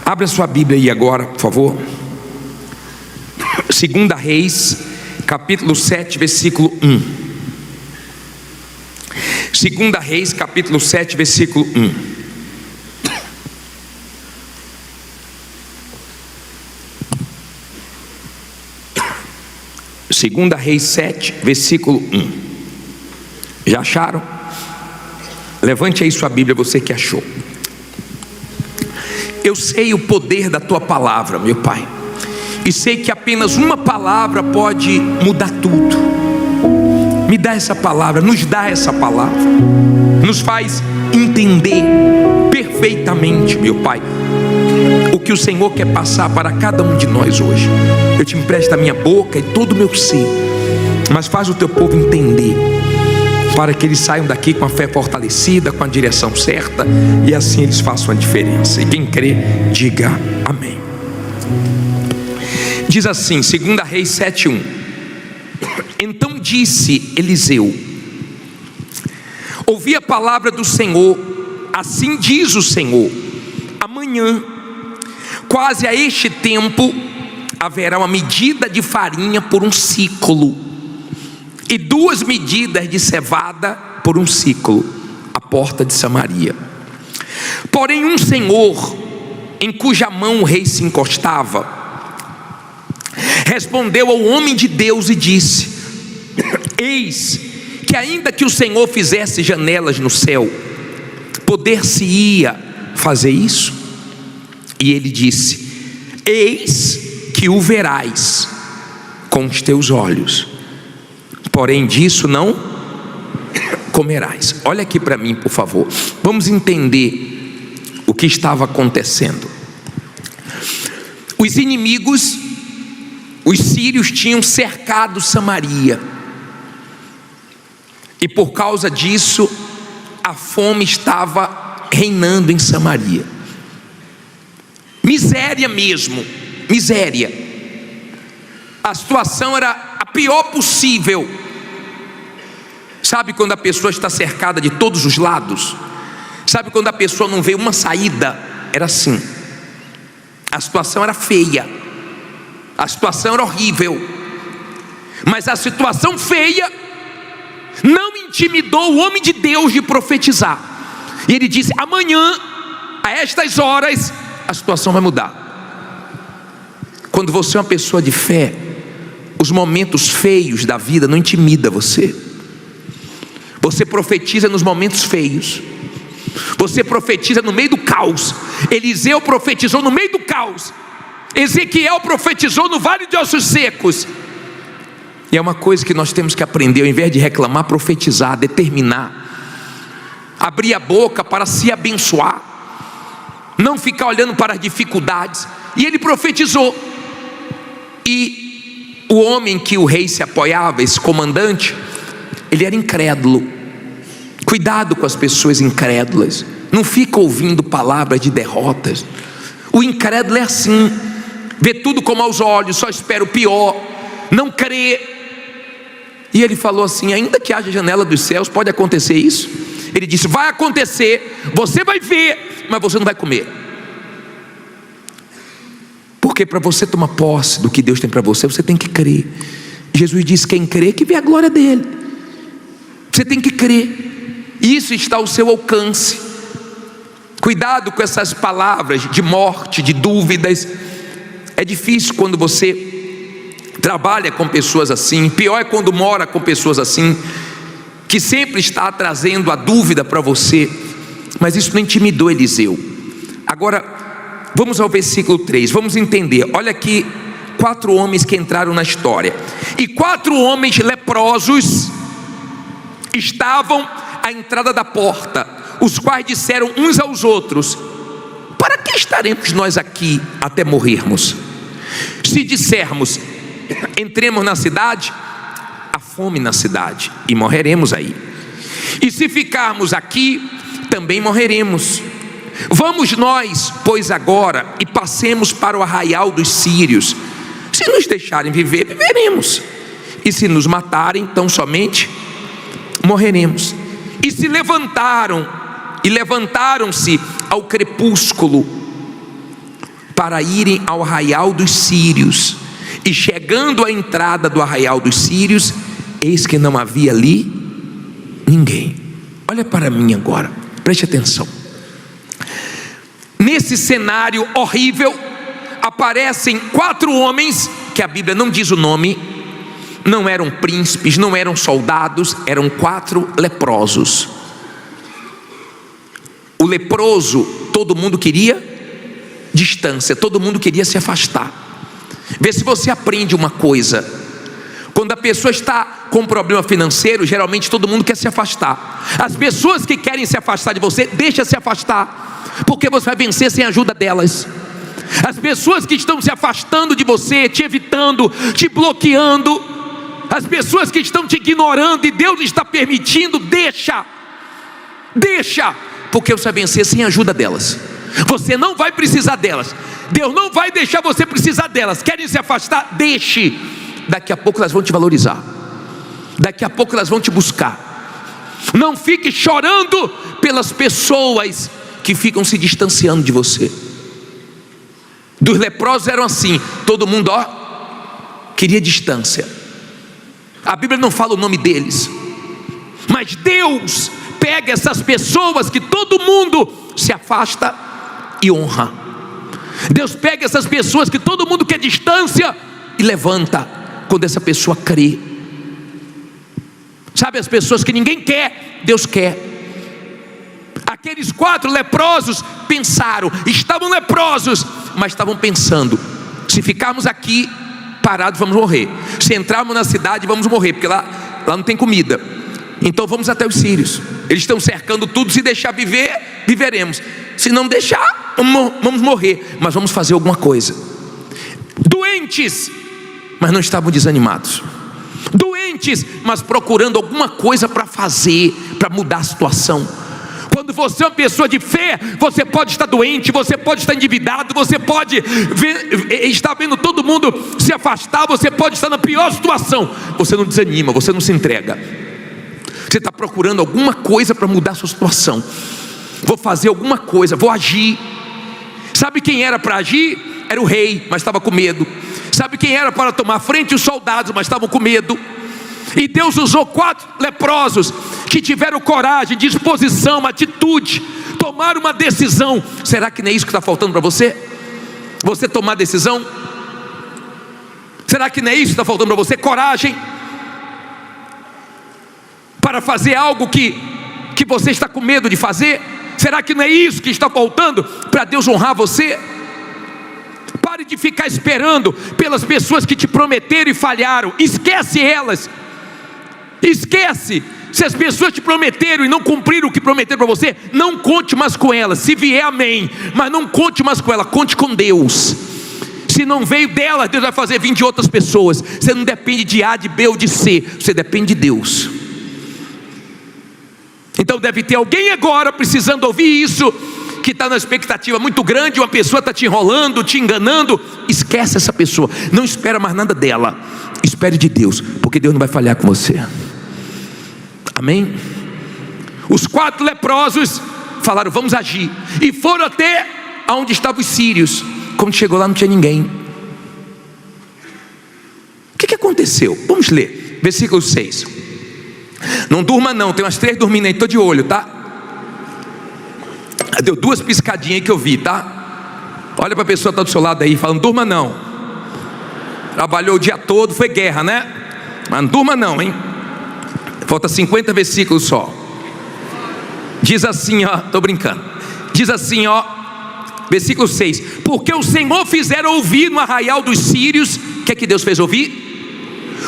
Abra sua Bíblia aí agora, por favor. 2 Reis, capítulo 7, versículo 1. 2 Reis, capítulo 7, versículo 1. Segunda Reis 7, versículo 1. Já acharam? Levante aí sua Bíblia, você que achou. Eu sei o poder da tua palavra, meu Pai, e sei que apenas uma palavra pode mudar tudo. Me dá essa palavra, nos dá essa palavra, nos faz entender perfeitamente, meu Pai, o que o Senhor quer passar para cada um de nós hoje. Eu te empresto a minha boca e todo o meu ser, mas faz o teu povo entender, para que eles saiam daqui com a fé fortalecida, com a direção certa, e assim eles façam a diferença. E quem crê, diga amém. Diz assim, 2 Reis 7:1. Então disse Eliseu: ouvi a palavra do Senhor, assim diz o Senhor: amanhã, quase a este tempo, haverá uma medida de farinha por um ciclo, e 2 medidas de cevada por um ciclo, à porta de Samaria. Porém um senhor, em cuja mão o rei se encostava, respondeu ao homem de Deus e disse: eis que ainda que o Senhor fizesse janelas no céu, poder-se-ia fazer isso? E ele disse: eis que o verás com os teus olhos, porém disso não comerás. Olha aqui para mim, por favor. Vamos entender o que estava acontecendo. Os inimigos, os sírios, tinham cercado Samaria, e por causa disso a fome estava reinando em Samaria. Miséria mesmo, miséria. A situação era a pior possível. Sabe quando a pessoa está cercada de todos os lados? Sabe quando a pessoa não vê uma saída? Era assim. A situação era feia, a situação era horrível, mas a situação feia não intimidou o homem de Deus de profetizar. E ele disse: amanhã, a estas horas, a situação vai mudar. Quando você é uma pessoa de fé, os momentos feios da vida não intimidam você. Você profetiza nos momentos feios, você profetiza no meio do caos. Eliseu profetizou no meio do caos, Ezequiel profetizou no vale de ossos secos. E é uma coisa que nós temos que aprender: ao invés de reclamar, profetizar, determinar, abrir a boca para se abençoar, não ficar olhando para as dificuldades. E ele profetizou, e o homem que o rei se apoiava, esse comandante, ele era incrédulo. Cuidado com as pessoas incrédulas, não fica ouvindo palavras de derrotas. O incrédulo é assim, vê tudo como aos olhos, só espera o pior, não crê. E ele falou assim: ainda que haja janela dos céus, pode acontecer isso? Ele disse: vai acontecer, você vai ver, mas você não vai comer. Porque para você tomar posse do que Deus tem para você, você tem que crer. Jesus disse: quem crê que vê a glória dele. Você tem que crer, isso está ao seu alcance. Cuidado com essas palavras de morte, de dúvidas. É difícil quando você trabalha com pessoas assim. Pior é quando mora com pessoas assim, que sempre está trazendo a dúvida para você. Mas isso não intimidou Eliseu. Agora vamos ao versículo 3, vamos entender. Olha aqui, 4 homens que entraram na história. E 4 homens leprosos estavam à entrada da porta, os quais disseram uns aos outros: para que estaremos nós aqui até morrermos? Se dissermos: entremos na cidade, há fome na cidade e morreremos aí. E se ficarmos aqui, também morreremos. Vamos nós, pois, agora e passemos para o arraial dos sírios. Se nos deixarem viver, viveremos, e se nos matarem, tão somente morreremos. E se levantaram, e levantaram-se ao crepúsculo, para irem ao arraial dos sírios. E chegando à entrada do arraial dos sírios, eis que não havia ali ninguém. Olha para mim agora, preste atenção. Nesse cenário horrível, aparecem 4 homens, que a Bíblia não diz o nome, não eram príncipes, não eram soldados, eram 4 leprosos. O leproso, todo mundo queria distância, todo mundo queria se afastar. Vê se você aprende uma coisa: quando a pessoa está com um problema financeiro, geralmente todo mundo quer se afastar. As pessoas que querem se afastar de você, deixa se afastar, porque você vai vencer sem a ajuda delas. As pessoas que estão se afastando de você, te evitando, te bloqueando, as pessoas que estão te ignorando e Deus está permitindo, deixa, porque você vai vencer sem a ajuda delas. Você não vai precisar delas, Deus não vai deixar você precisar delas. Querem se afastar? Deixe. Daqui a pouco elas vão te valorizar, daqui a pouco elas vão te buscar. Não fique chorando pelas pessoas que ficam se distanciando de você. Dos leprosos eram assim, todo mundo queria distância. A Bíblia não fala o nome deles, mas Deus pega essas pessoas que todo mundo se afasta e honra. Deus pega essas pessoas que todo mundo quer distância e levanta quando essa pessoa crê. Sabe, as pessoas que ninguém quer, Deus quer. Aqueles 4 leprosos pensaram, estavam leprosos, mas estavam pensando: se ficarmos aqui parados vamos morrer, se entrarmos na cidade vamos morrer, porque lá não tem comida. Então vamos até os sírios, eles estão cercando tudo. Se deixar viver, viveremos, se não deixar, vamos morrer, mas vamos fazer alguma coisa. Doentes, mas não estavam desanimados. Doentes, mas procurando alguma coisa para fazer, para mudar a situação. Quando você é uma pessoa de fé, você pode estar doente, você pode estar endividado, você pode estar vendo todo mundo se afastar, você pode estar na pior situação. Você não desanima, você não se entrega. Você está procurando alguma coisa para mudar a sua situação. Vou fazer alguma coisa, vou agir. Sabe quem era para agir? Era o rei, mas estava com medo. Sabe quem era para tomar frente? Os soldados, mas estavam com medo. E Deus usou 4 leprosos que tiveram coragem, disposição, atitude, tomaram uma decisão. Será que não é isso que está faltando para você? Você tomar decisão? Será que não é isso que está faltando para você? Coragem para fazer algo que você está com medo de fazer? Será que não é isso que está faltando para Deus honrar você? Pare de ficar esperando pelas pessoas que te prometeram e falharam. Esquece elas. Esquece. Se as pessoas te prometeram e não cumpriram o que prometeram para você, não conte mais com elas. Se vier, amém, mas não conte mais com ela. Conte com Deus. Se não veio dela, Deus vai fazer vir de outras pessoas. Você não depende de A, de B ou de C. Você depende de Deus. Então deve ter alguém agora precisando ouvir isso, que está na expectativa muito grande. Uma pessoa está te enrolando, te enganando. Esquece essa pessoa, não espera mais nada dela. Espere de Deus, porque Deus não vai falhar com você. Amém? Os 4 leprosos falaram: vamos agir. E foram até onde estavam os sírios. Quando chegou lá não tinha ninguém. O que aconteceu? Vamos ler, versículo 6. Não durma não, tem umas 3 dormindo aí, estou de olho, tá? Deu 2 piscadinhas aí que eu vi, tá? Olha para a pessoa que está do seu lado aí, falando: durma não. Trabalhou o dia todo, foi guerra, né? Mas não durma não, hein? Falta 50 versículos só. Diz assim, ó, estou brincando. Diz assim, ó, versículo 6: porque o Senhor fizera ouvir no arraial dos sírios. O que é que Deus fez ouvir?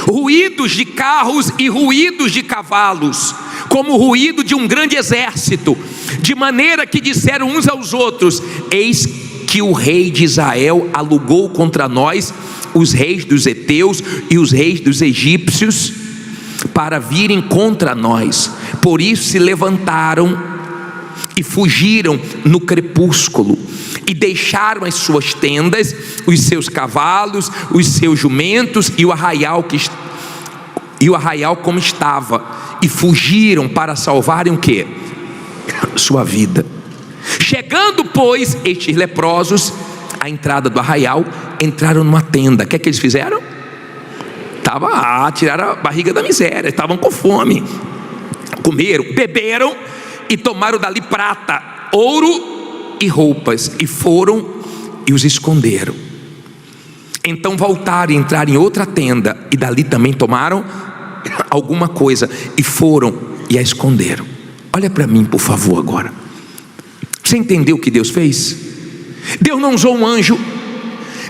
Ruídos de carros e ruídos de cavalos, como o ruído de um grande exército, de maneira que disseram uns aos outros: eis que o rei de Israel alugou contra nós os reis dos heteus e os reis dos egípcios para virem contra nós. Por isso se levantaram e fugiram no crepúsculo, e deixaram as suas tendas, os seus cavalos, os seus jumentos e o arraial como estava, e fugiram para salvarem o quê? Sua vida. Chegando, pois, estes leprosos à a entrada do arraial, entraram numa tenda. O que é que eles fizeram? Tiraram a barriga da miséria, estavam com fome. Comeram, beberam e tomaram dali prata, ouro e roupas, e foram e os esconderam. Então voltaram e entraram em outra tenda, e dali também tomaram alguma coisa e foram e a esconderam. Olha para mim, por favor, agora. Você entendeu o que Deus fez? Deus não usou um anjo,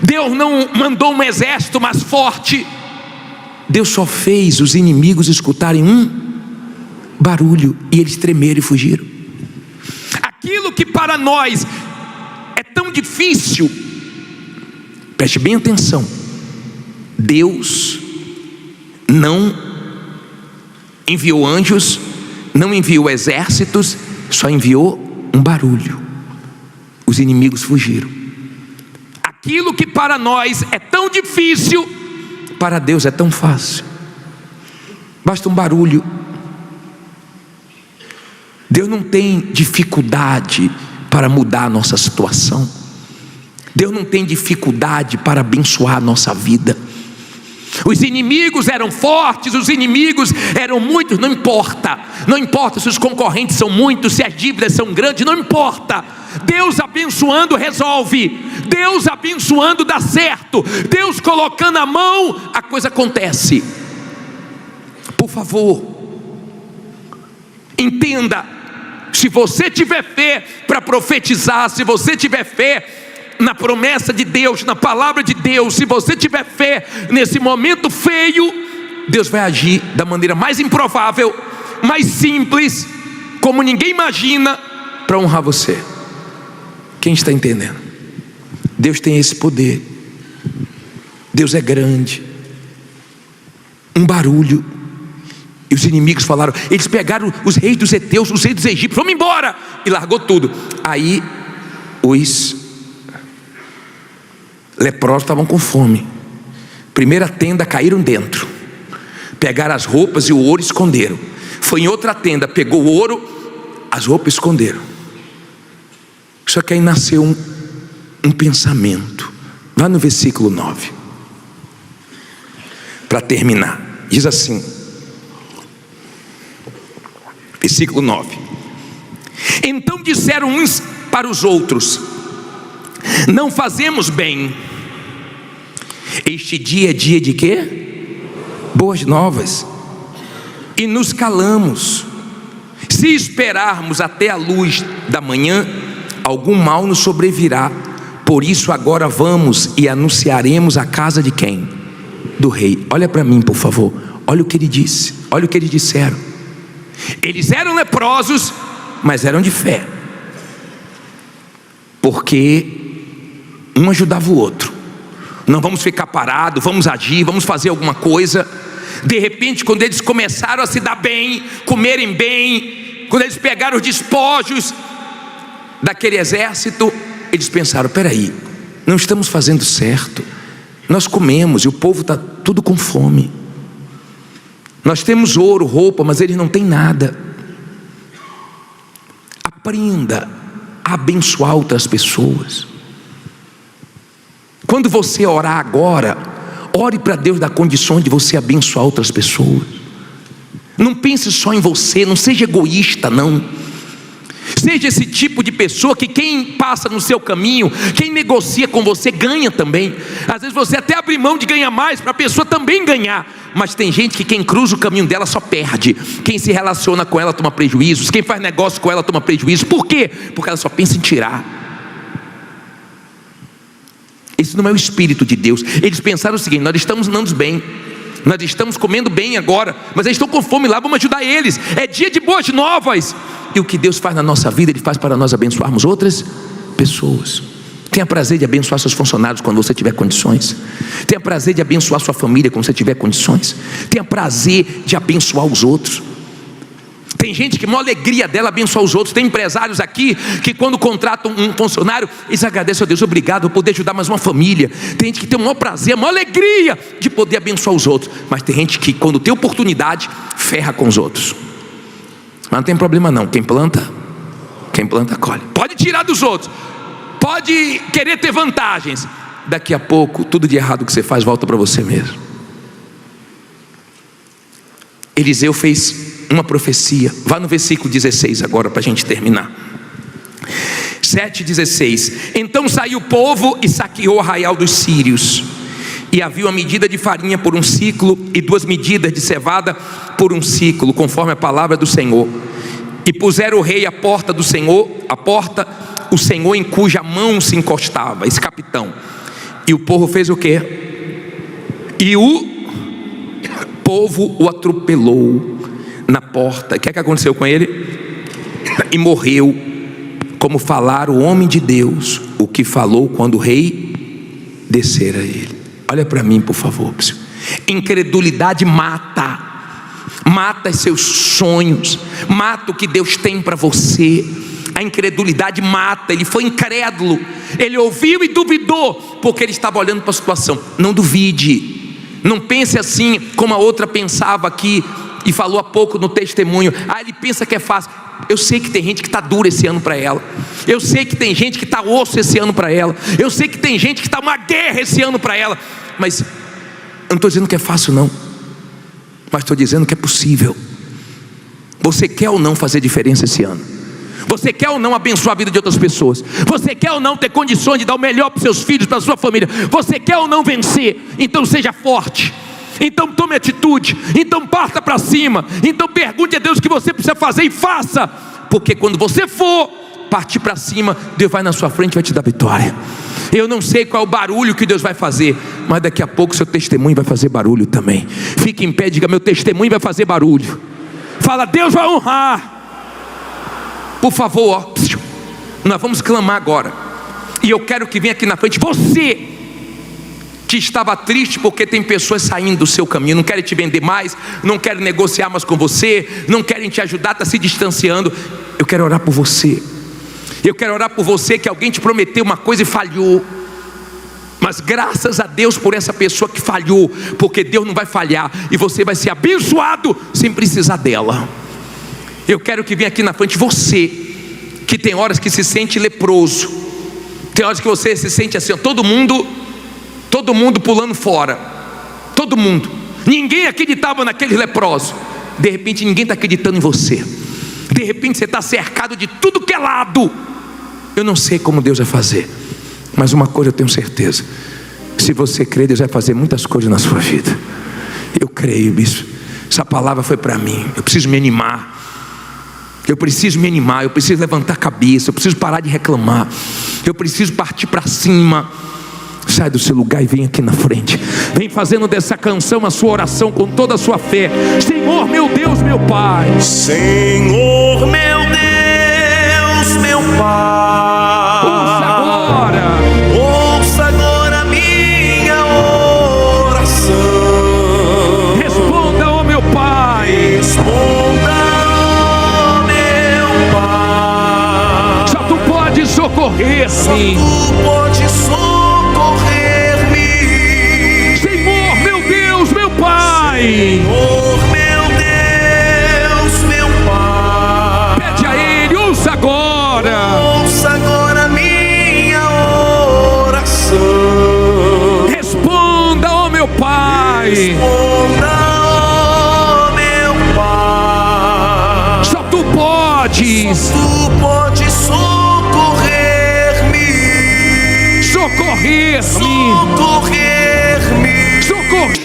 Deus não mandou um exército mais forte. Deus só fez os inimigos escutarem um barulho e eles tremeram e fugiram. Aquilo que para nós é tão difícil, preste bem atenção, Deus não enviou anjos, não enviou exércitos, só enviou um barulho. Os inimigos fugiram. Aquilo que para nós é tão difícil, para Deus é tão fácil. Basta um barulho. Deus não tem dificuldade para mudar a nossa situação. Deus não tem dificuldade para abençoar a nossa vida. Os inimigos eram fortes, os inimigos eram muitos, não importa. Não importa se os concorrentes são muitos, se as dívidas são grandes, não importa. Deus abençoando resolve. Deus abençoando dá certo. Deus colocando a mão, a coisa acontece. Por favor, entenda. Se você tiver fé para profetizar, se você tiver fé na promessa de Deus, na palavra de Deus, se você tiver fé nesse momento feio, Deus vai agir da maneira mais improvável, mais simples, como ninguém imagina, para honrar você. Quem está entendendo? Deus tem esse poder. Deus é grande. Um barulho, e os inimigos falaram, eles pegaram os reis dos heteus, os reis dos egípcios, vamos embora, e largou tudo. Aí os leprosos estavam com fome. Primeira tenda, caíram dentro, pegaram as roupas e o ouro, esconderam. Foi em outra tenda, pegou o ouro, as roupas, esconderam. Só que aí nasceu um pensamento. Vá no versículo 9, para terminar. Diz assim, versículo 9: então disseram uns para os outros, não fazemos bem. Este dia é dia de quê? Boas novas. E nos calamos. Se esperarmos até a luz da manhã, algum mal nos sobrevirá. Por isso agora vamos e anunciaremos a casa de quem? Do rei. Olha para mim, por favor. Olha o que ele disse. Olha o que eles disseram. Eles eram leprosos, mas eram de fé, porque um ajudava o outro. Não vamos ficar parados, vamos agir, vamos fazer alguma coisa. De repente, quando eles começaram a se dar bem, comerem bem, quando eles pegaram os despojos daquele exército, eles pensaram, peraí, não estamos fazendo certo. Nós comemos e o povo está tudo com fome. Nós temos ouro, roupa, mas eles não têm nada. Aprenda a abençoar outras pessoas. Quando você orar agora, ore para Deus dar condições de você abençoar outras pessoas. Não pense só em você, não seja egoísta não. Seja esse tipo de pessoa que quem passa no seu caminho, quem negocia com você, ganha também. Às vezes você até abre mão de ganhar mais para a pessoa também ganhar. Mas tem gente que quem cruza o caminho dela só perde. Quem se relaciona com ela toma prejuízos. Quem faz negócio com ela toma prejuízo. Por quê? Porque ela só pensa em tirar. Esse não é o Espírito de Deus. Eles pensaram o seguinte, nós estamos andando bem, nós estamos comendo bem agora, mas eles estão com fome lá, vamos ajudar eles. É dia de boas novas. E o que Deus faz na nossa vida, Ele faz para nós abençoarmos outras pessoas. Tenha prazer de abençoar seus funcionários quando você tiver condições. Tenha prazer de abençoar sua família quando você tiver condições. Tenha prazer de abençoar os outros. Tem gente que a maior alegria dela abençoar os outros. Tem empresários aqui que quando contratam um funcionário, eles agradecem a Deus, obrigado por poder ajudar mais uma família. Tem gente que tem o maior prazer, a maior alegria de poder abençoar os outros. Mas tem gente que quando tem oportunidade, ferra com os outros. Mas não tem problema não, quem planta colhe. Pode tirar dos outros, pode querer ter vantagens. Daqui a pouco, tudo de errado que você faz volta para você mesmo. Eliseu fez uma profecia. Vá no versículo 16 agora para a gente terminar. 7,16. Então saiu o povo e saqueou o arraial dos sírios. E havia uma medida de farinha por um ciclo e 2 medidas de cevada por um ciclo, conforme a palavra do Senhor. E puseram o rei à porta do Senhor, o Senhor em cuja mão se encostava, esse capitão. E o povo fez o quê? E o povo o atropelou na porta. O que é que aconteceu com ele? E morreu, como falara o homem de Deus, o que falou quando o rei descera ele. Olha para mim, por favor. Incredulidade mata seus sonhos, mata o que Deus tem para você. A incredulidade mata. Ele foi incrédulo, ele ouviu e duvidou, porque ele estava olhando para a situação. Não duvide, não pense assim como a outra pensava aqui e falou há pouco no testemunho. Ele pensa que é fácil. Eu sei que tem gente que está dura esse ano para ela. Eu sei que tem gente que está osso esse ano para ela. Eu sei que tem gente que está uma guerra esse ano para ela. Mas eu não estou dizendo que é fácil não, mas estou dizendo que é possível. Você quer ou não fazer diferença esse ano? Você quer ou não abençoar a vida de outras pessoas? Você quer ou não ter condições de dar o melhor para os seus filhos, para a sua família? Você quer ou não vencer? Então seja forte. Então tome atitude. Então parta para cima. Então pergunte a Deus o que você precisa fazer e faça. Porque quando você for partir para cima, Deus vai na sua frente e vai te dar vitória. Eu não sei qual é o barulho que Deus vai fazer, mas daqui a pouco seu testemunho vai fazer barulho também. Fique em pé e diga: meu testemunho vai fazer barulho. Fala: Deus vai honrar. Por favor, nós vamos clamar agora. E eu quero que venha aqui na frente você que estava triste porque tem pessoas saindo do seu caminho, não querem te vender mais, não querem negociar mais com você, não querem te ajudar, está se distanciando. Eu quero orar por você. Eu quero orar por você que alguém te prometeu uma coisa e falhou. Mas graças a Deus por essa pessoa que falhou, porque Deus não vai falhar e você vai ser abençoado sem precisar dela. Eu quero que venha aqui na frente você que tem horas que se sente leproso, tem horas que você se sente assim, todo mundo pulando fora, todo mundo, ninguém acreditava naquele leproso. De repente ninguém está acreditando em você. De repente você está cercado de tudo que é lado. Eu não sei como Deus vai fazer, mas uma coisa eu tenho certeza: se você crer, Deus vai fazer muitas coisas na sua vida. Eu creio, bispo. Essa palavra foi para mim. Eu preciso me animar. Eu preciso me animar. Eu preciso levantar a cabeça. Eu preciso parar de reclamar. Eu preciso partir para cima. Sai do seu lugar e vem aqui na frente. Vem fazendo dessa canção a sua oração com toda a sua fé. Senhor meu Deus, meu Pai. Senhor meu Deus, meu Pai. Ouça agora a minha oração. Responda, ó meu Pai. Responda, ó meu Pai. Só tu pode socorrer-me. Só tu pode socorrer-me. Senhor meu Deus, meu Pai. Senhor meu Deus, meu Pai. Pede a Ele, ouça agora. Ouça agora a minha oração. Responda, ó meu Pai. Responda, ó meu Pai. Só tu podes. Só tu podes socorrer-me. Socorrer-me. Socorrer-me.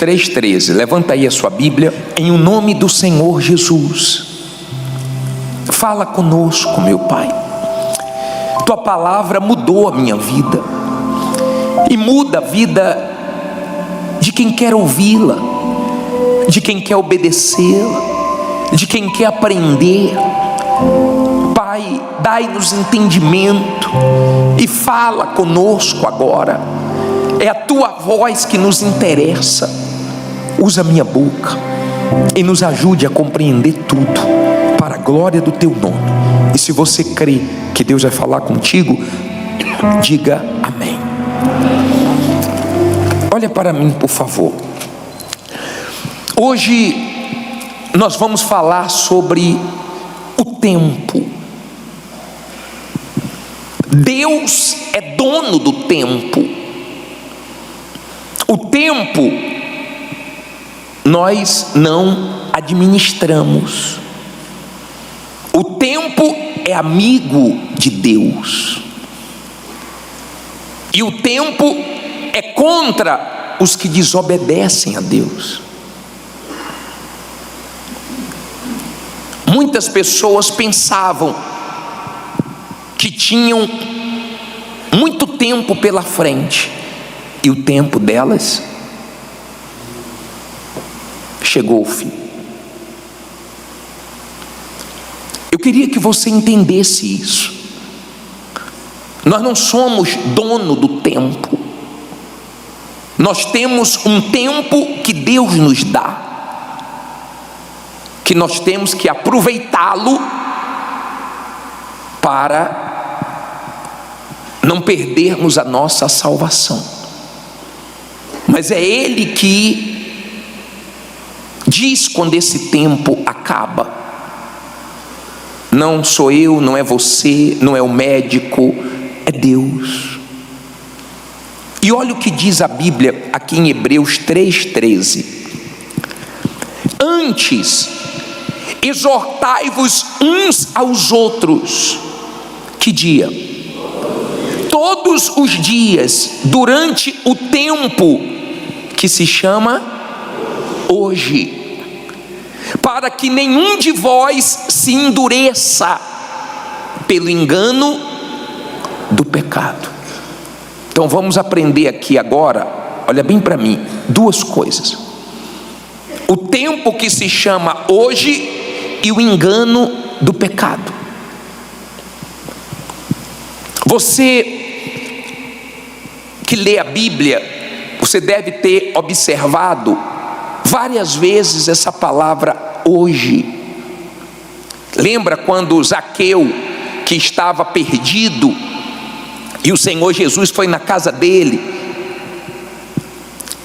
3,13. Levanta aí a sua Bíblia. Em o nome do Senhor Jesus, fala conosco, meu Pai. Tua palavra mudou a minha vida e muda a vida de quem quer ouvi-la, de quem quer obedecê-la, de quem quer aprender. Pai, dai-nos entendimento e fala conosco agora. É a tua voz que nos interessa. Usa minha boca e nos ajude a compreender tudo para a glória do teu nome. E se você crê que Deus vai falar contigo, diga amém. Olha para mim, por favor. Hoje nós vamos falar sobre o tempo. Deus é dono do tempo. O tempo nós não administramos. O tempo é amigo de Deus. E o tempo é contra os que desobedecem a Deus. Muitas pessoas pensavam que tinham muito tempo pela frente, e o tempo delas chegou ao fim. Eu queria que você entendesse isso. Nós não somos dono do tempo. Nós temos um tempo que Deus nos dá, que nós temos que aproveitá-lo para não perdermos a nossa salvação. Mas é Ele que diz quando esse tempo acaba. Não sou eu, não é você, não é o médico, é Deus. E olha o que diz a Bíblia aqui em Hebreus 3,13. Antes, exortai-vos uns aos outros. Que dia? Todos os dias, durante o tempo que se chama hoje, para que nenhum de vós se endureça pelo engano do pecado. Então vamos aprender aqui agora, olha bem para mim, duas coisas: o tempo que se chama hoje e o engano do pecado. Você que lê a Bíblia, você deve ter observado várias vezes essa palavra hoje. Lembra quando Zaqueu, que estava perdido, e o Senhor Jesus foi na casa dele,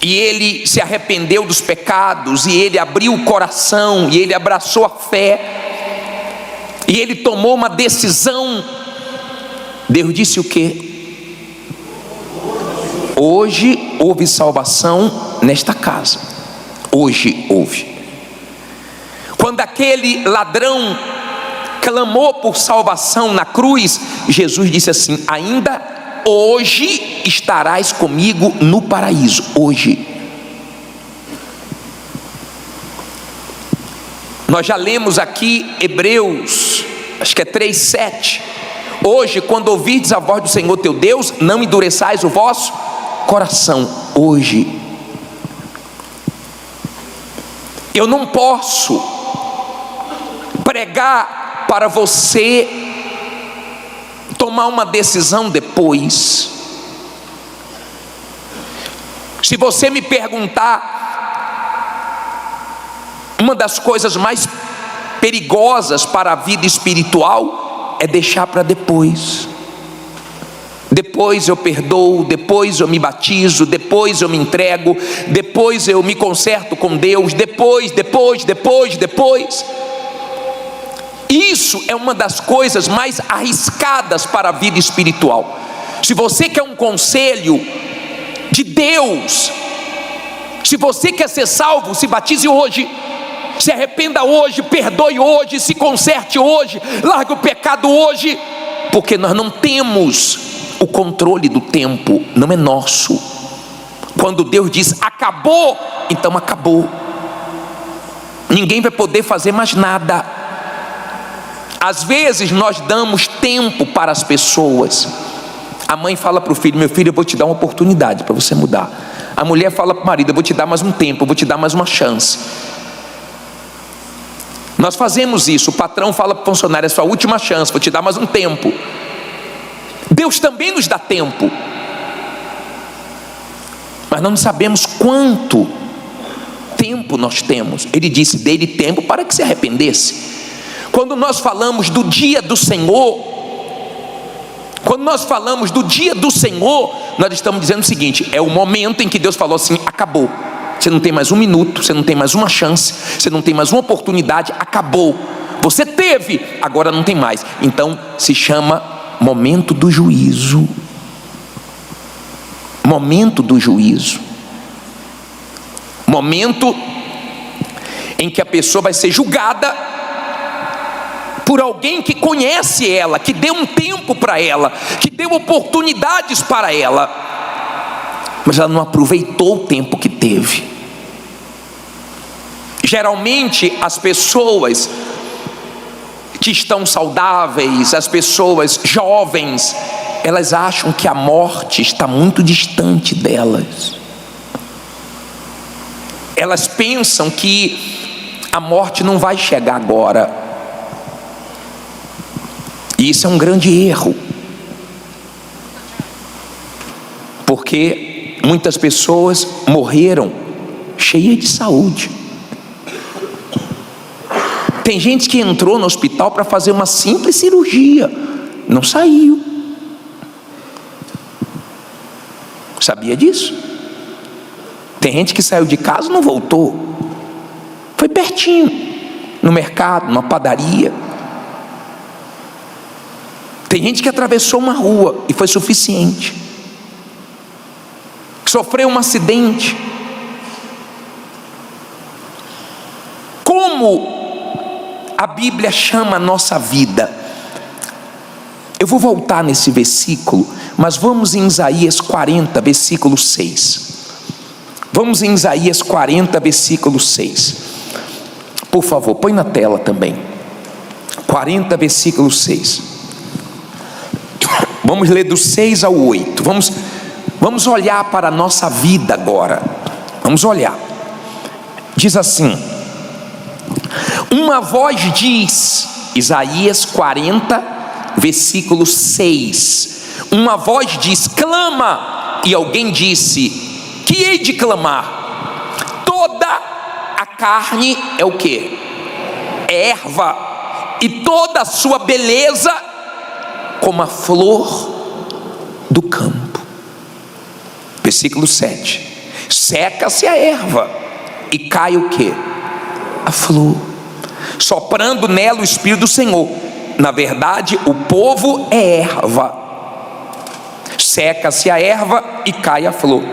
e ele se arrependeu dos pecados, e ele abriu o coração, e ele abraçou a fé, e ele tomou uma decisão. Deus disse o quê? Hoje houve salvação nesta casa. Hoje houve. Quando aquele ladrão clamou por salvação na cruz, Jesus disse assim: ainda hoje estarás comigo no paraíso. Hoje. Nós já lemos aqui Hebreus, acho que é 3:7. Hoje, quando ouvirdes a voz do Senhor teu Deus, não endureçais o vosso coração. Hoje. Eu não posso pregar para você tomar uma decisão depois. Se você me perguntar, uma das coisas mais perigosas para a vida espiritual é deixar para depois. Depois eu perdoo, depois eu me batizo, depois eu me entrego, depois eu me conserto com Deus, depois. Isso é uma das coisas mais arriscadas para a vida espiritual. Se você quer um conselho de Deus, se você quer ser salvo, se batize hoje, se arrependa hoje, perdoe hoje, se conserte hoje, largue o pecado hoje, porque nós não temos o controle do tempo, não é nosso. Quando Deus diz acabou, então acabou. Ninguém vai poder fazer mais nada. Às vezes nós damos tempo para as pessoas. A mãe fala para o filho: meu filho, eu vou te dar uma oportunidade para você mudar. A mulher fala para o marido: eu vou te dar mais um tempo, eu vou te dar mais uma chance. Nós fazemos isso. O patrão fala para o funcionário: é sua última chance, vou te dar mais um tempo. Deus também nos dá tempo, mas não sabemos quanto tempo nós temos. Ele disse: dê-lhe tempo para que se arrependesse. Quando nós falamos do dia do Senhor, nós estamos dizendo o seguinte: é o momento em que Deus falou assim: acabou. Você não tem mais um minuto, você não tem mais uma chance, você não tem mais uma oportunidade, acabou. Você teve, agora não tem mais. Então se chama momento do juízo. Momento do juízo. Momento em que a pessoa vai ser julgada por alguém que conhece ela, que deu um tempo para ela, que deu oportunidades para ela, mas ela não aproveitou o tempo que teve. Geralmente as pessoas que estão saudáveis, as pessoas jovens, elas acham que a morte está muito distante delas. Elas pensam que a morte não vai chegar agora. E isso é um grande erro. Porque muitas pessoas morreram cheias de saúde. Tem gente que entrou no hospital para fazer uma simples cirurgia, não saiu. Sabia disso? Tem gente que saiu de casa e não voltou. Foi pertinho, no mercado, numa padaria. Tem gente que atravessou uma rua e foi suficiente. Sofreu um acidente. Como a Bíblia chama a nossa vida? Eu vou voltar nesse versículo, mas vamos em Isaías 40, versículo 6. Vamos em Isaías 40, versículo 6. Por favor, põe na tela também. 40, versículo 6. Vamos ler do 6 ao 8. Vamos olhar para a nossa vida agora. Vamos olhar. Diz assim: uma voz diz, Isaías 40, versículo 6. Uma voz diz: clama. E alguém disse: que hei de clamar? Toda a carne é o quê? É erva, e toda a sua beleza como a flor do campo. Versículo 7. Seca-se a erva e cai o quê? A flor, soprando nela o Espírito do Senhor. Na verdade, o povo é erva. Seca-se a erva e cai a flor,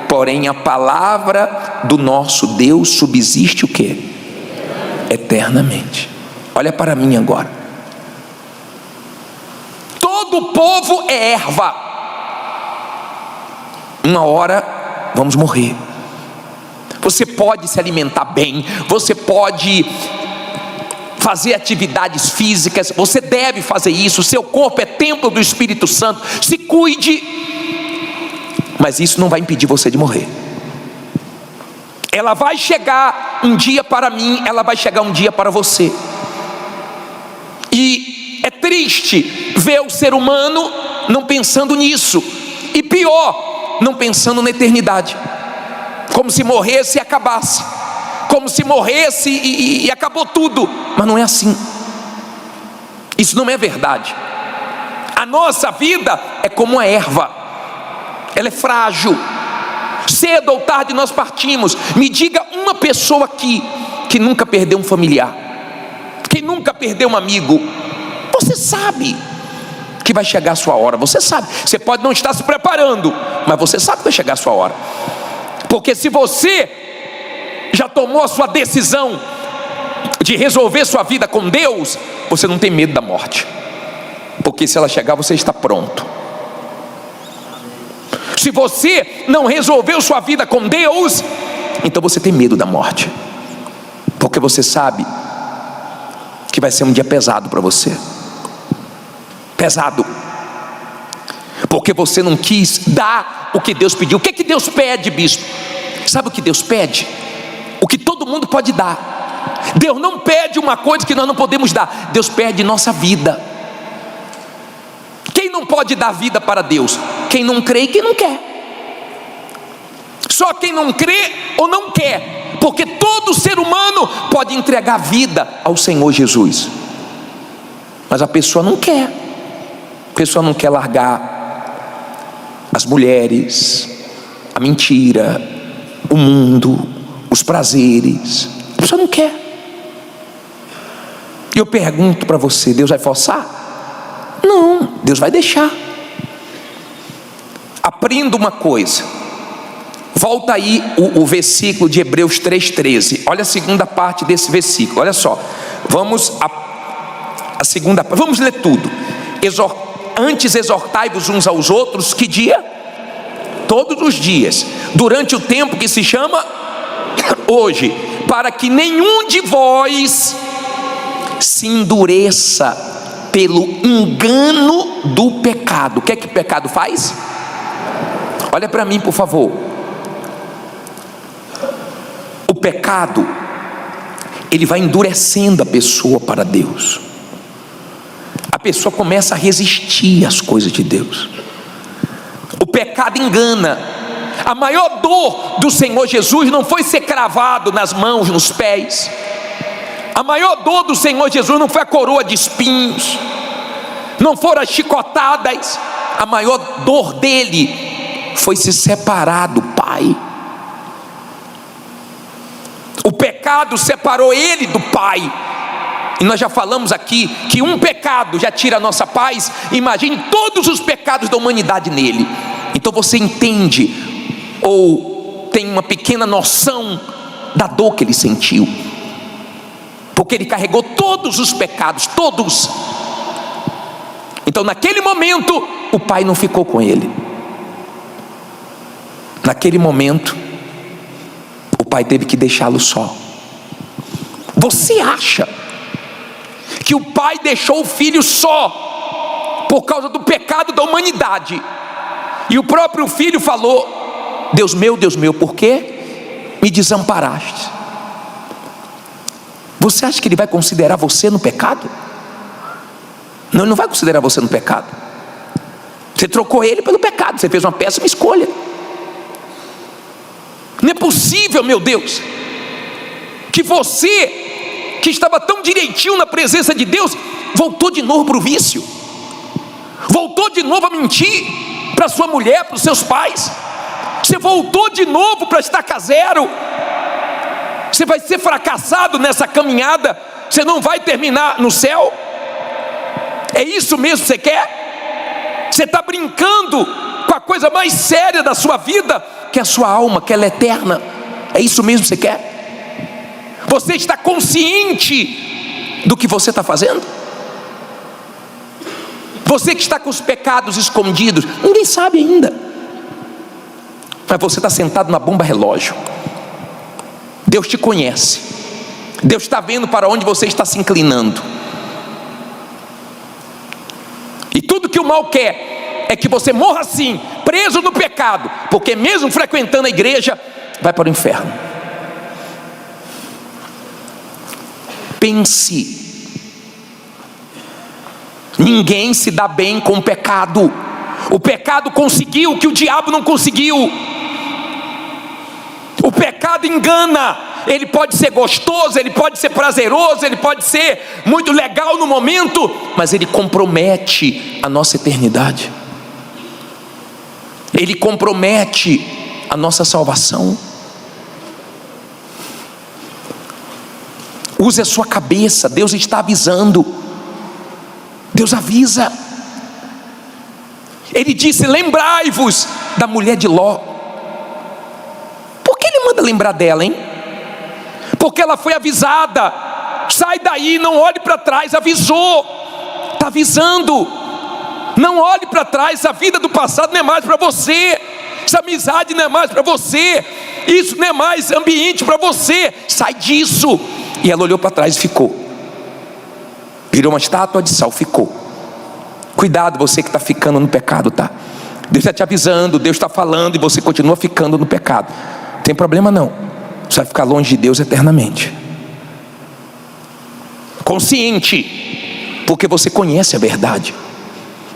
porém a palavra do nosso Deus subsiste o quê? Eternamente. Olha para mim agora. Todo o povo é erva. Uma hora vamos morrer. Você pode se alimentar bem, você pode fazer atividades físicas, você deve fazer isso. Seu corpo é templo do Espírito Santo. Se cuide, mas isso não vai impedir você de morrer. Ela vai chegar um dia para mim, ela vai chegar um dia para você. E é triste ver o ser humano não pensando nisso, e pior, não pensando na eternidade, como se morresse e acabasse, como se morresse e acabou tudo. Mas não é assim. Isso não é verdade. A nossa vida é como a erva, ela é frágil. Cedo ou tarde nós partimos. Me diga uma pessoa aqui que nunca perdeu um familiar, que nunca perdeu um amigo. Você sabe que vai chegar a sua hora. Você sabe. Você pode não estar se preparando, mas você sabe que vai chegar a sua hora. Porque se você já tomou a sua decisão de resolver sua vida com Deus, você não tem medo da morte, porque se ela chegar, você está pronto. Se você não resolveu sua vida com Deus, então você tem medo da morte, porque você sabe que vai ser um dia pesado para você. Pesado, porque você não quis dar o que Deus pediu. O que é que Deus pede, bispo? Sabe o que Deus pede? O que todo mundo pode dar. Deus não pede uma coisa que nós não podemos dar. Deus pede nossa vida. Quem não pode dar vida para Deus? Quem não crê e quem não quer. Só quem não crê ou não quer, porque todo ser humano pode entregar vida ao Senhor Jesus, mas a pessoa não quer. A pessoa não quer largar as mulheres, a mentira, o mundo, os prazeres. A pessoa não quer. E eu pergunto para você: Deus vai forçar? Não, Deus vai deixar. Aprenda uma coisa. Volta aí o versículo de Hebreus 3,13. Olha a segunda parte desse versículo. Olha só. Vamos a segunda parte. Vamos ler tudo. Antes exortai-vos uns aos outros. Que dia? Todos os dias. Durante o tempo que se chama hoje. Para que nenhum de vós se endureça pelo engano do pecado. O que é que o pecado faz? Olha para mim, por favor. O pecado, ele vai endurecendo a pessoa para Deus. A pessoa começa a resistir às coisas de Deus. O pecado engana. A maior dor do Senhor Jesus não foi ser cravado nas mãos, nos pés. A maior dor do Senhor Jesus não foi a coroa de espinhos, não foram as chicotadas. A maior dor dele foi se separar do Pai. O pecado separou ele do Pai. E nós já falamos aqui que um pecado já tira a nossa paz. Imagine todos os pecados da humanidade nele. Então você entende, ou tem uma pequena noção da dor que ele sentiu, porque ele carregou todos os pecados, todos. Então naquele momento o Pai não ficou com ele. Naquele momento o Pai teve que deixá-lo só. Você acha que o Pai deixou o Filho só por causa do pecado da humanidade? E o próprio Filho falou: Deus meu, por que me desamparaste? Você acha que Ele vai considerar você no pecado? Não, Ele não vai considerar você no pecado. Você trocou Ele pelo pecado, você fez uma péssima escolha. Não é possível, meu Deus, que você, que estava tão direitinho na presença de Deus, voltou de novo para o vício, voltou de novo a mentir para sua mulher, para os seus pais. Você voltou de novo para estaca zero. Você vai ser fracassado nessa caminhada. Você não vai terminar no céu. É isso mesmo que você quer? Você está brincando com a coisa mais séria da sua vida, que é a sua alma, que ela é eterna. É isso mesmo que você quer? Você está consciente do que você está fazendo? Você que está com os pecados escondidos, ninguém sabe ainda, mas você está sentado na bomba relógio. Deus te conhece. Deus está vendo para onde você está se inclinando. E tudo que o mal quer é que você morra assim, preso no pecado, porque mesmo frequentando a igreja, vai para o inferno. Pense. Ninguém se dá bem com o pecado. O pecado conseguiu o que o diabo não conseguiu. O pecado engana. Ele pode ser gostoso, ele pode ser prazeroso, ele pode ser muito legal no momento, mas ele compromete a nossa eternidade. Ele compromete a nossa salvação. Use a sua cabeça. Deus está avisando. Deus avisa. Ele disse: lembrai-vos da mulher de Ló. Por que ele manda lembrar dela, hein? Porque ela foi avisada. Sai daí, não olhe para trás. Avisou. Está avisando. Não olhe para trás. A vida do passado não é mais para você. Essa amizade não é mais para você. Isso não é mais ambiente para você. Sai disso. E ela olhou para trás e ficou. Virou uma estátua de sal, ficou. Cuidado, você que está ficando no pecado, tá? Deus está te avisando, Deus está falando, e você continua ficando no pecado. Não tem problema não. Você vai ficar longe de Deus eternamente. Consciente, porque você conhece a verdade.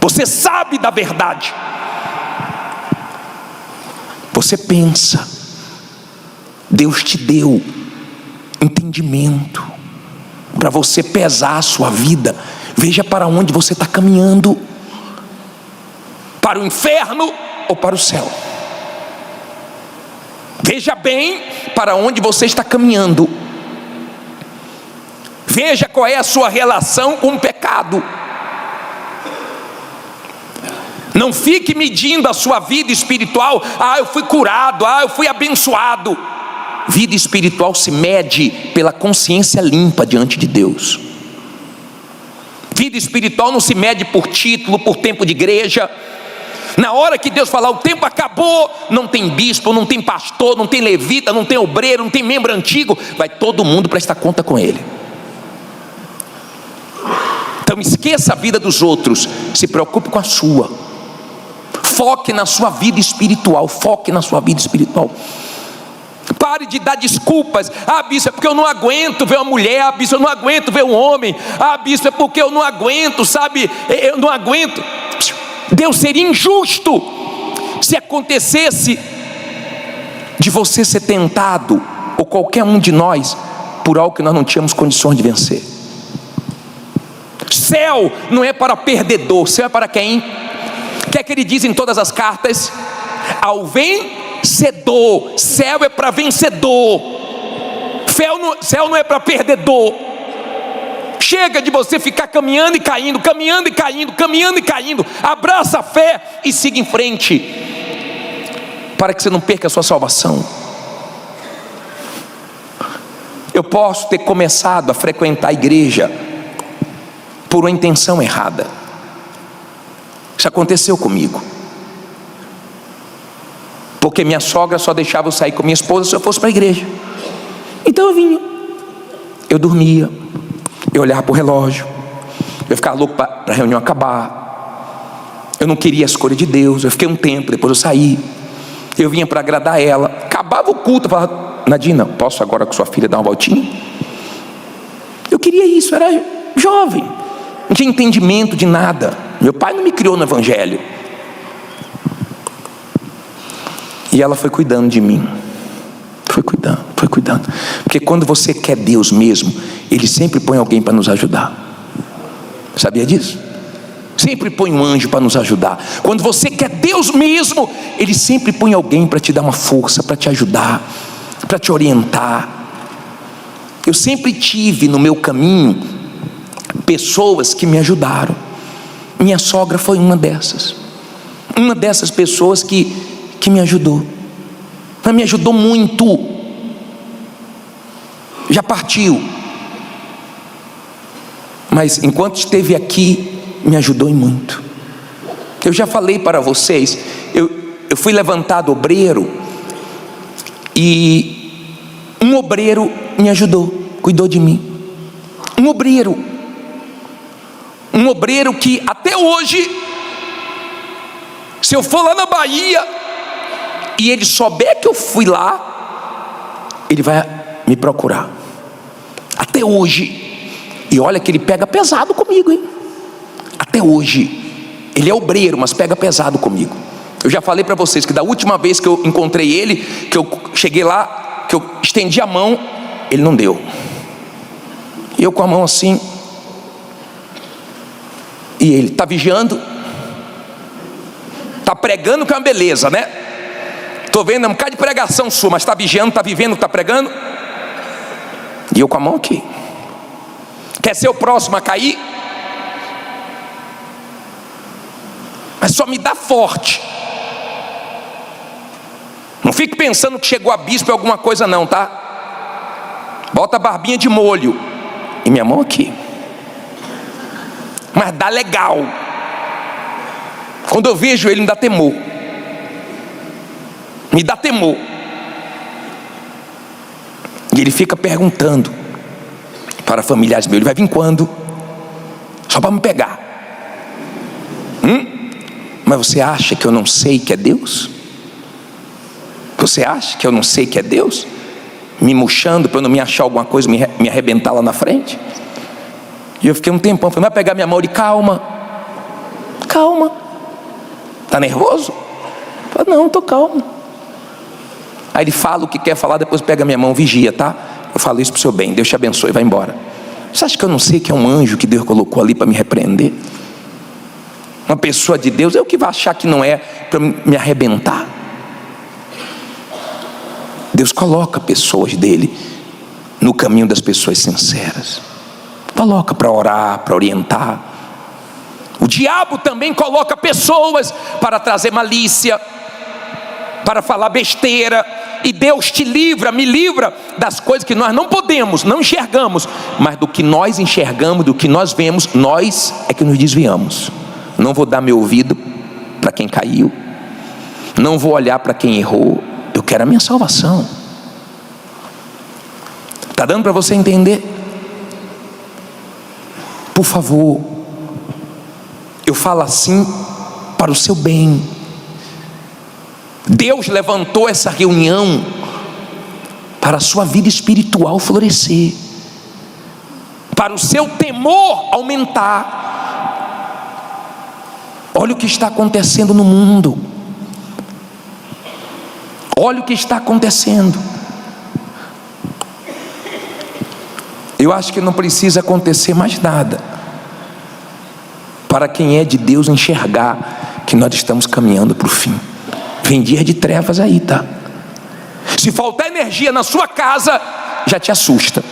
Você sabe da verdade. Você pensa. Deus te deu entendimento para você pesar a sua vida. Veja para onde você está caminhando. Para o inferno ou para o céu. Veja bem para onde você está caminhando. Veja qual é a sua relação com o pecado. Não fique medindo a sua vida espiritual. Eu fui curado, eu fui abençoado. Vida espiritual se mede pela consciência limpa diante de Deus. Vida espiritual não se mede por título, por tempo de igreja. Na hora que Deus falar o tempo acabou, não tem bispo, não tem pastor, não tem levita, não tem obreiro, não tem membro antigo, vai todo mundo prestar conta com ele. Então esqueça a vida dos outros, se preocupe com a sua. Foque na sua vida espiritual, foque na sua vida espiritual. Pare de dar desculpas. Bispo, é porque eu não aguento ver uma mulher. Bispo, eu não aguento ver um homem. Bispo, é porque eu não aguento, sabe? Eu não aguento. Deus seria injusto se acontecesse de você ser tentado, ou qualquer um de nós, por algo que nós não tínhamos condições de vencer. Céu não é para perdedor, céu é para quem? O que é que ele diz em todas as cartas? Ao vencedor. Céu é para vencedor. Céu não é para perdedor. Chega de você ficar caminhando e caindo, caminhando e caindo, caminhando e caindo. Abraça a fé e siga em frente, para que você não perca a sua salvação. Eu posso ter começado a frequentar a igreja por uma intenção errada. Isso aconteceu comigo, porque minha sogra só deixava eu sair com minha esposa se eu fosse para a igreja. Então eu vinha, eu dormia, eu olhava para o relógio, eu ficava louco para a reunião acabar. Eu não queria a escolha de Deus. Eu fiquei um tempo, depois eu saí. Eu vinha para agradar ela. Acabava o culto, eu falava: Nadina, posso agora com sua filha dar uma voltinha? Eu queria isso, era jovem, não tinha entendimento de nada. Meu pai não me criou no evangelho. E ela foi cuidando de mim. Foi cuidando. Porque quando você quer Deus mesmo, Ele sempre põe alguém para nos ajudar. Sabia disso? Sempre põe um anjo para nos ajudar. Quando você quer Deus mesmo, Ele sempre põe alguém para te dar uma força, para te ajudar, para te orientar. Eu sempre tive no meu caminho pessoas que me ajudaram. Minha sogra foi uma dessas pessoas que me ajudou. Ela me ajudou muito. Já partiu, mas enquanto esteve aqui, me ajudou em muito. Eu já falei para vocês, eu fui levantado obreiro, e um obreiro me ajudou, cuidou de mim. Um obreiro que até hoje, se eu for lá na Bahia e ele souber que eu fui lá, ele vai me procurar. Até hoje. E olha que ele pega pesado comigo, hein? Até hoje. Ele é obreiro, mas pega pesado comigo. Eu já falei para vocês que da última vez que eu encontrei ele, que eu cheguei lá, que eu estendi a mão, ele não deu. E eu com a mão assim. E ele está vigiando, está pregando, que é uma beleza, né? Estou vendo um bocado de pregação sua, mas está vigiando, está vivendo o que está pregando. E eu com a mão aqui. Quer ser o próximo a cair? Mas só me dá forte. Não fique pensando que chegou a bispo ou alguma coisa não, tá? Bota a barbinha de molho. E minha mão aqui. Mas dá legal. Quando eu vejo ele, me dá temor. Me dá temor. E ele fica perguntando para familiares meus: ele vai vir quando? Só para me pegar. Mas você acha que eu não sei que é Deus? Você acha que eu não sei que é Deus? Me murchando para eu não me achar alguma coisa, me arrebentar lá na frente? E eu fiquei um tempão, falei: vai pegar minha mão? Ele: calma. Tá nervoso? Eu falei: não, tô calmo. Aí ele fala o que quer falar, depois pega minha mão: vigia, tá? Eu falo isso pro seu bem, Deus te abençoe, vai embora. Você acha que eu não sei que é um anjo que Deus colocou ali para me repreender? Uma pessoa de Deus é o que vai achar que não é para me arrebentar. Deus coloca pessoas dele no caminho das pessoas sinceras. Coloca para orar, para orientar. O diabo também coloca pessoas para trazer malícia, para falar besteira. E Deus te livra, me livra das coisas que nós não podemos, não enxergamos, mas do que nós enxergamos, do que nós vemos, nós é que nos desviamos. Não vou dar meu ouvido para quem caiu, não vou olhar para quem errou. Eu quero a minha salvação. Está dando para você entender? Por favor, eu falo assim para o seu bem. Deus levantou essa reunião para a sua vida espiritual florescer, para o seu temor aumentar. Olha o que está acontecendo no mundo. Olha o que está acontecendo. Eu acho que não precisa acontecer mais nada para quem é de Deus enxergar que nós estamos caminhando para o fim. Vem dia de trevas aí, tá? Se faltar energia na sua casa, já te assusta.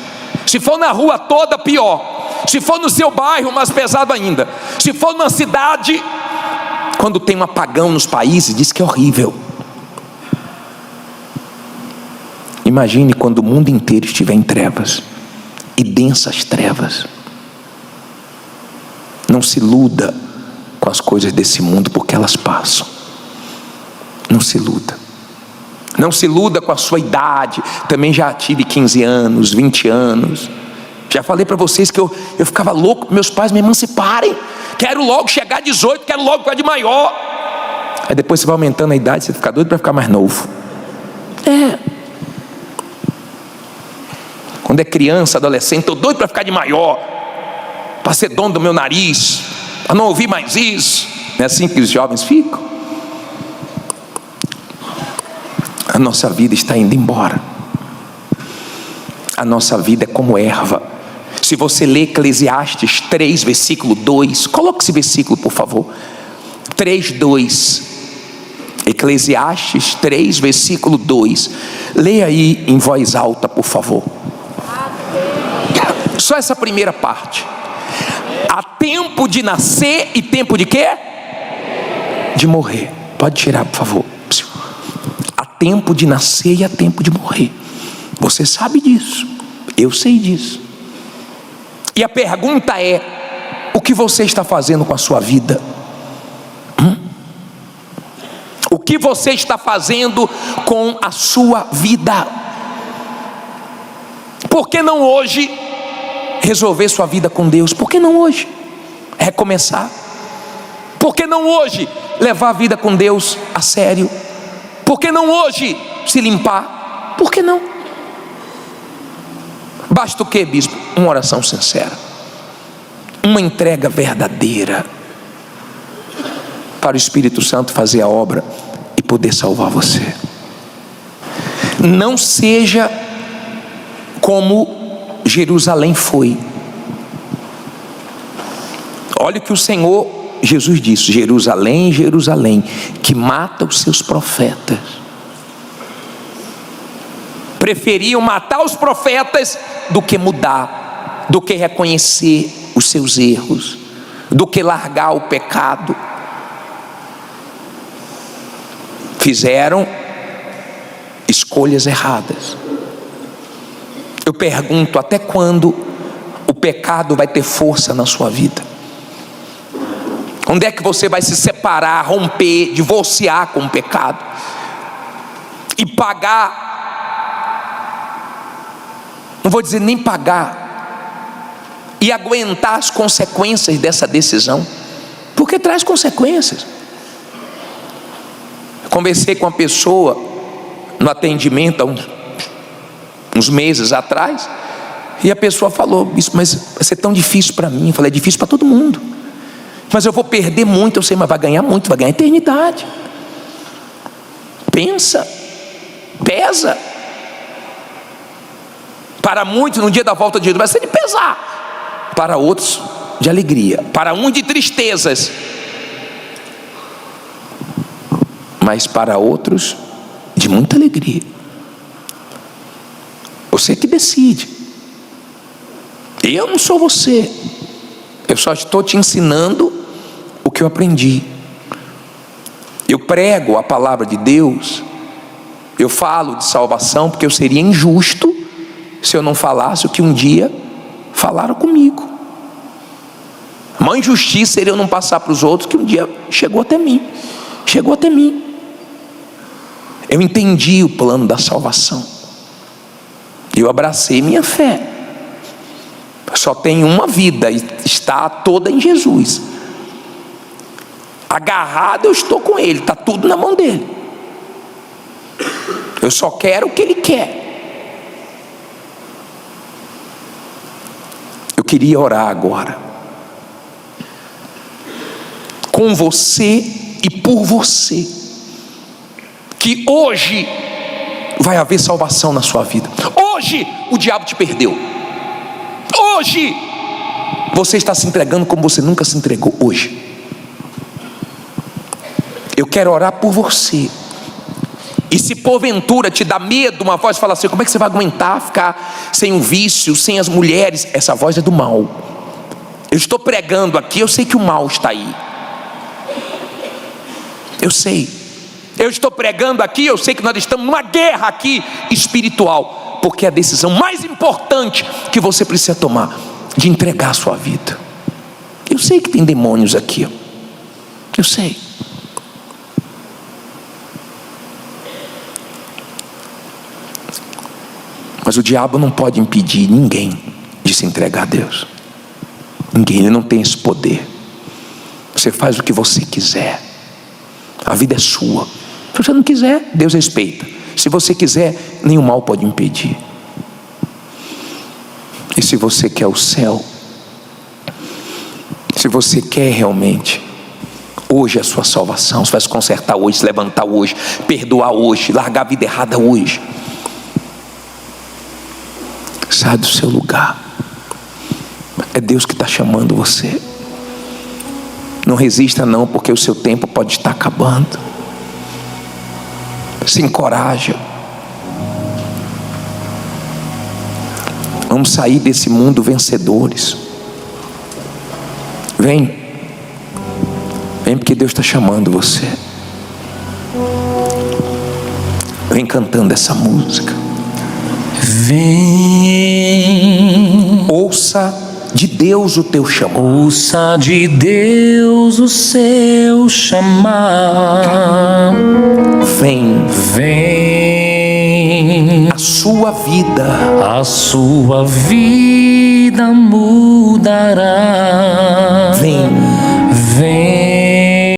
Se for na rua toda, pior. Se for no seu bairro, mais pesado ainda. Se for numa cidade, quando tem um apagão nos países, diz que é horrível. Imagine quando o mundo inteiro estiver em trevas, e densas trevas. Não se iluda com as coisas desse mundo, porque elas passam. Não se iluda. Não se iluda com a sua idade. Também já tive 15 anos, 20 anos. Já falei para vocês que eu ficava louco, meus pais me emanciparem. Quero logo chegar a 18, quero logo ficar de maior. Aí depois você vai aumentando a idade, você fica doido para ficar mais novo. Quando é criança, adolescente, estou doido para ficar de maior, para ser dono do meu nariz, para não ouvir mais isso. Não é assim que os jovens ficam? A nossa vida está indo embora. A nossa vida é como erva. Se você ler Eclesiastes 3, versículo 2, coloque esse versículo, por favor. 3:2. Eclesiastes 3, versículo 2. Leia aí em voz alta, por favor. Só essa primeira parte. Há tempo de nascer e tempo de quê? De morrer. Pode tirar, por favor. Há tempo de nascer e há tempo de morrer. Você sabe disso. Eu sei disso. E a pergunta é: o que você está fazendo com a sua vida? O que você está fazendo com a sua vida? Por que não hoje resolver sua vida com Deus? Por que não hoje recomeçar? Por que não hoje levar a vida com Deus a sério? Por que não hoje se limpar? Por que não? Basta o que, bispo? Uma oração sincera, uma entrega verdadeira para o Espírito Santo fazer a obra e poder salvar você. Não seja como Jerusalém foi. Olha o que o Senhor Jesus disse: Jerusalém, Jerusalém, que mata os seus profetas. Preferiam matar os profetas do que mudar, do que reconhecer os seus erros, do que largar o pecado. Fizeram escolhas erradas. Eu pergunto: até quando o pecado vai ter força na sua vida? Onde é que você vai se separar, romper, divorciar com o pecado e pagar? Não vou dizer nem pagar, e aguentar as consequências dessa decisão, porque traz consequências. Conversei com uma pessoa no atendimento há uns meses atrás, e a pessoa falou: isso, mas vai ser tão difícil para mim. Eu falei: é difícil para todo mundo, mas eu vou perder muito. Eu sei, mas vai ganhar muito, vai ganhar eternidade. Pensa, pesa. Para muitos, no dia da volta de Jesus, vai ser de pesar. Para outros, de alegria. Para uns, de tristezas. Mas para outros, de muita alegria. Você que decide. Eu não sou você. Eu só estou te ensinando que eu aprendi. Eu prego a palavra de Deus, eu falo de salvação, porque eu seria injusto se eu não falasse o que um dia falaram comigo. A maior injustiça seria eu não passar para os outros que um dia chegou até mim. Chegou até mim. Eu entendi o plano da salvação. Eu abracei minha fé. Só tenho uma vida e está toda em Jesus. Agarrado eu estou com Ele, está tudo na mão dele. Eu só quero o que Ele quer. Eu queria orar agora com você e por você, que hoje vai haver salvação na sua vida. Hoje o diabo te perdeu. Hoje você está se entregando como você nunca se entregou. Hoje eu quero orar por você. E se porventura te dá medo, uma voz fala assim: como é que você vai aguentar ficar sem o vício, sem as mulheres? Essa voz é do mal. Eu estou pregando aqui, eu sei que o mal está aí. Eu sei. Eu estou pregando aqui, eu sei que nós estamos numa guerra aqui espiritual, porque é a decisão mais importante que você precisa tomar, de entregar a sua vida. Eu sei que tem demônios aqui, eu sei. Mas o diabo não pode impedir ninguém de se entregar a Deus. Ninguém, ele não tem esse poder. Você faz o que você quiser. A vida é sua. Se você não quiser, Deus respeita. Se você quiser, nenhum mal pode impedir. E se você quer o céu, se você quer realmente, hoje é a sua salvação. Você vai se consertar hoje, se levantar hoje, perdoar hoje, largar a vida errada hoje. Sai do seu lugar. É Deus que está chamando você. Não resista não, porque o seu tempo pode estar acabando. Se encoraja. Vamos sair desse mundo vencedores. Vem. Vem, porque Deus está chamando você. Vem cantando essa música. Vem. Ouça de Deus o teu chamar. Ouça de Deus o seu chamar. Vem. Vem. A sua vida A sua vida mudará.